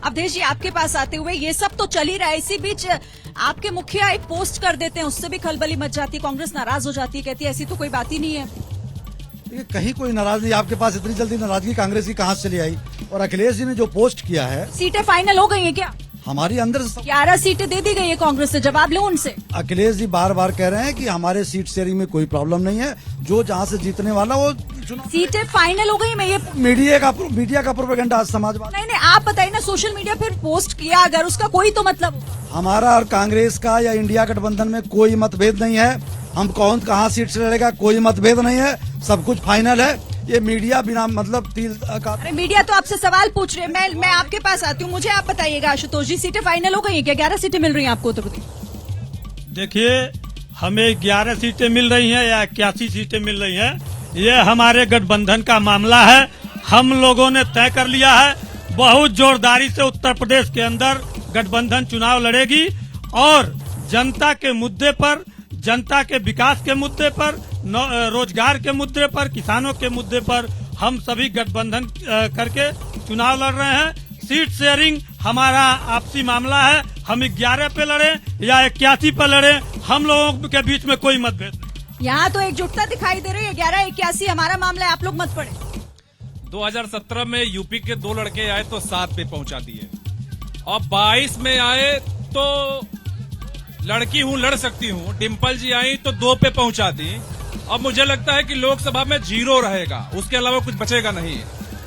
अवधेश जी, आपके पास आते हुए ये सब तो चल ही रहा है, इसी बीच आपके मुखिया एक पोस्ट कर देते हैं, उससे भी खलबली मच जाती है, कांग्रेस नाराज हो जाती है, कहती है ऐसी तो कोई बात ही नहीं है। देखिए, कहीं कोई नाराज नहीं। आपके पास इतनी जल्दी नाराजगी कांग्रेस की कहां से चली आई? और अखिलेश जी ने जो पोस्ट किया है, सीटें फाइनल हो गई है क्या? हमारी अंदर 11 सीटें दे दी गई है कांग्रेस से, जवाब लो उनसे। अखिलेश जी बार बार कह रहे हैं कि हमारे सीट शेयरिंग में कोई प्रॉब्लम नहीं है, जो जहां से जीतने वाला वो चुनाव। सीटें फाइनल हो गई, मैं ये मीडिया का प्रोपेगेंडा समाजवाद। नहीं, आप बताइए ना, सोशल मीडिया फिर पोस्ट किया अगर, उसका कोई तो मतलब। हमारा और कांग्रेस का या इंडिया गठबंधन में कोई मतभेद नहीं है। हम कौन कहाँ सीट से लड़ेगा कोई मतभेद नहीं है, सब कुछ फाइनल है। ये मीडिया बिना मतलब तिल का। अरे मीडिया तो आपसे सवाल पूछ रहे हैं, मैं आपके पास आती हूँ, मुझे आप बताइएगा आशुतोष जी, सीटें फाइनल हो गई है क्या? 11 सीटें मिल रही हैं आपको उत्तर प्रदेश? देखिए, हमें 11 सीटें मिल रही हैं या 81 सीटें मिल रही हैं, ये हमारे गठबंधन का मामला है। हम लोगों ने तय कर लिया है, बहुत जोरदारी से उत्तर प्रदेश के अंदर गठबंधन चुनाव लड़ेगी और जनता के मुद्दे पर, जनता के विकास के मुद्दे पर, रोजगार के मुद्दे पर, किसानों के मुद्दे पर हम सभी गठबंधन करके चुनाव लड़ रहे हैं। सीट शेयरिंग हमारा आपसी मामला है, हम 11 पे लड़े या 81 पे लड़े, हम लोगों के बीच में कोई मतभेद नहीं। यहाँ तो एकजुटता दिखाई दे रही है, 11-81 हमारा मामला है, आप लोग मत पड़े। 2017 में यूपी के 2 लड़के आए तो 7 पे पहुंचा दिए, और 22 में आए तो लड़की हूं लड़ सकती हूं, डिम्पल जी आई तो 2 पे पहुंचा दी। अब मुझे लगता है कि लोकसभा में 0 रहेगा, उसके अलावा कुछ बचेगा नहीं।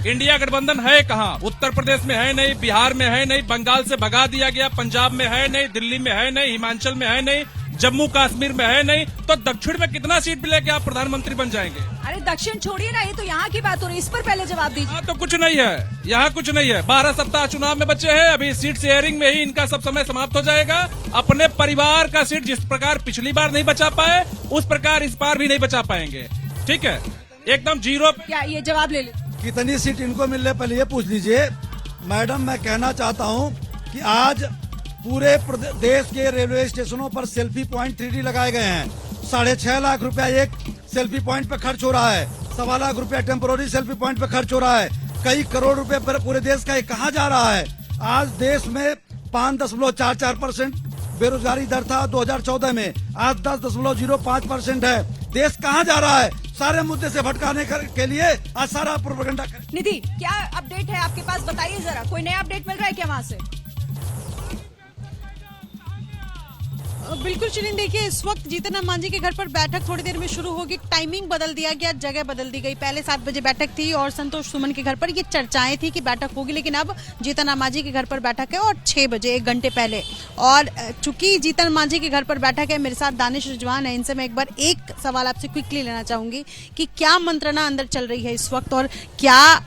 इंडिया गठबंधन है कहाँ? उत्तर प्रदेश में है नहीं, बिहार में है नहीं, बंगाल से भगा दिया गया, पंजाब में है नहीं, दिल्ली में है नहीं, हिमाचल में है नहीं, जम्मू कश्मीर में है नहीं, तो दक्षिण में कितना सीट मिलेगी? आप प्रधानमंत्री बन जाएंगे। अरे दक्षिण छोड़िए ना, ये तो यहाँ की बात हो रही है, इस पर पहले जवाब दीजिए। यहाँ तो कुछ नहीं है, यहाँ कुछ नहीं है। 12 सप्ताह चुनाव में बचे हैं, अभी सीट शेयरिंग में ही इनका सब समय समाप्त हो जाएगा। अपने परिवार का सीट जिस प्रकार पिछली बार नहीं बचा पाए, उस प्रकार इस बार भी नहीं बचा पाएंगे। ठीक है, एकदम 0। क्या ये जवाब ले ले? कितनी सीट इनको मिल रही पहले ये पूछ लीजिए। मैडम, मैं कहना चाहता हूँ कि आज पूरे देश के रेलवे स्टेशनों पर सेल्फी पॉइंट 3D लगाए गए हैं। 6.5 लाख रुपया एक सेल्फी पॉइंट पे खर्च हो रहा है, 1.25 लाख रुपया टेम्पोररी सेल्फी पॉइंट पे खर्च हो रहा है। कई करोड़ रुपए पूरे देश का कहाँ जा रहा है? आज देश में 5.44% बेरोजगारी दर था 2014 में, आज 10.05% है। देश कहाँ जा रहा है? सारे मुद्दे से भटकाने के लिए आज सारा प्रोपेगेंडा। निधि, क्या अपडेट है आपके पास, बताइए जरा, कोई नया अपडेट मिल रहा है क्या वहाँ से? बिल्कुल शिरीन, देखिए इस वक्त जीतन राम मांझी के घर पर बैठक थोड़ी देर में शुरू होगी। टाइमिंग बदल दिया गया, जगह बदल दी गई। पहले 7 बजे बैठक थी और संतोष सुमन के घर पर ये चर्चाएं थी कि बैठक होगी, लेकिन अब जीतन राम मांझी के घर पर बैठक है और 6 बजे 1 घंटे पहले। और चूंकि जीतन राम मांझी के घर पर बैठक है, मेरे साथ दानिश रिजवान है, इनसे मैं एक बार एक सवाल आपसे क्विकली लेना चाहूंगी कि क्या मंत्रणा अंदर चल रही है इस वक्त, और क्या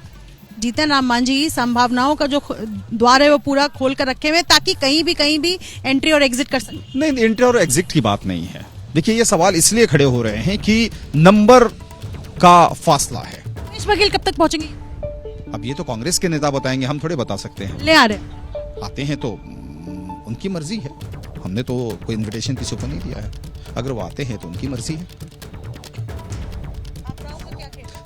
जीतन राम मांझी संभावनाओं का जो द्वार है वो पूरा खोल कर रखे हुए ताकि कहीं भी एंट्री और एग्जिट कर सके? नहीं, एंट्री और एग्जिट की बात नहीं है। देखिए, ये सवाल इसलिए खड़े हो रहे हैं कि नंबर का फासला है। दिनेश बघेल कब तक पहुंचेंगे? अब ये तो कांग्रेस के नेता बताएंगे, हम थोड़े बता सकते हैं। ले आ रहे आते हैं तो उनकी मर्जी है, हमने तो कोई इन्विटेशन किसी को नहीं दिया है। अगर वो आते हैं तो उनकी मर्जी है।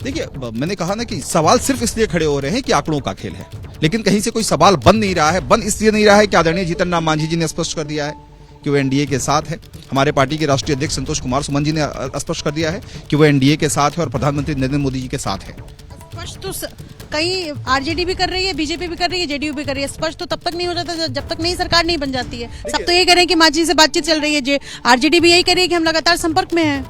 देखिए, मैंने कहा ना कि सवाल सिर्फ इसलिए खड़े हो रहे हैं कि आंकड़ों का खेल है, लेकिन कहीं से कोई सवाल बन नहीं रहा है। बन इसलिए नहीं रहा है कि आदरणीय जीतन राम मांझी जी ने स्पष्ट कर दिया है कि वो एनडीए के साथ है। हमारे पार्टी के राष्ट्रीय अध्यक्ष संतोष कुमार सुमन जी ने स्पष्ट कर दिया है कि वो एनडीए के साथ है और प्रधानमंत्री नरेंद्र मोदी जी के साथ है। स्पष्ट तो कहीं आरजेडी भी कर रही है, बीजेपी भी कर रही है, जेडीयू भी कर रही है। स्पष्ट तो तब तक नहीं हो जाता जब तक नई सरकार नहीं बन जाती है। सब तो ये कह रहे हैं कि मांझी से बातचीत चल रही है, आरजेडी भी यही कह रही है कि हम लगातार संपर्क में हैं।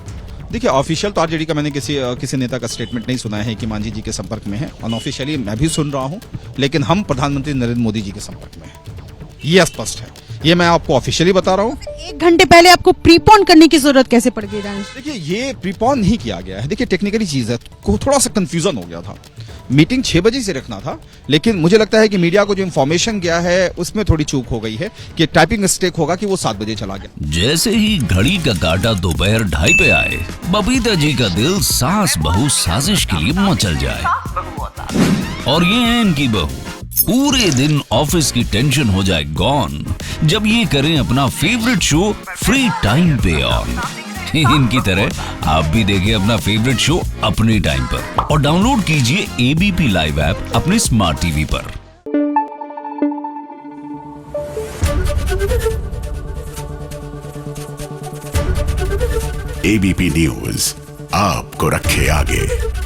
देखिए, ऑफिशियल तो आरजेडी का मैंने किसी नेता का स्टेटमेंट नहीं सुना है कि मांझी जी के संपर्क में है। अनऑफिशियली मैं भी सुन रहा हूं, लेकिन हम प्रधानमंत्री नरेंद्र मोदी जी के संपर्क में हैं, ये स्पष्ट है। ये मैं आपको ऑफिशियली बता रहा हूं। 1 घंटे पहले आपको प्रीपोन करने की जरूरत कैसे पड़ गई? देखिए, ये प्रीपोन नहीं किया गया है। देखिए, टेक्निकली चीज है, थोड़ा सा कंफ्यूजन हो गया था। मीटिंग 6 बजे से रखना था, लेकिन मुझे लगता है कि मीडिया को जो इन्फॉर्मेशन गया है उसमें थोड़ी चूक हो गई है कि टाइपिंग मिस्टेक होगा कि वो 7 बजे चला गया। जैसे ही घड़ी का काटा दोपहर 2:30 पे आए, बबीता जी का दिल सास बहू साजिश के लिए मचल जाए। और ये है इनकी बहू, पूरे दिन ऑफिस की टेंशन हो जाए गॉन जब ये करें अपना फेवरेट शो फ्री टाइम पे ऑन। इनकी तरह आप भी देखिए अपना फेवरेट शो अपने टाइम पर और डाउनलोड कीजिए एबीपी लाइव ऐप अपने स्मार्ट टीवी पर। एबीपी न्यूज आपको रखे आगे।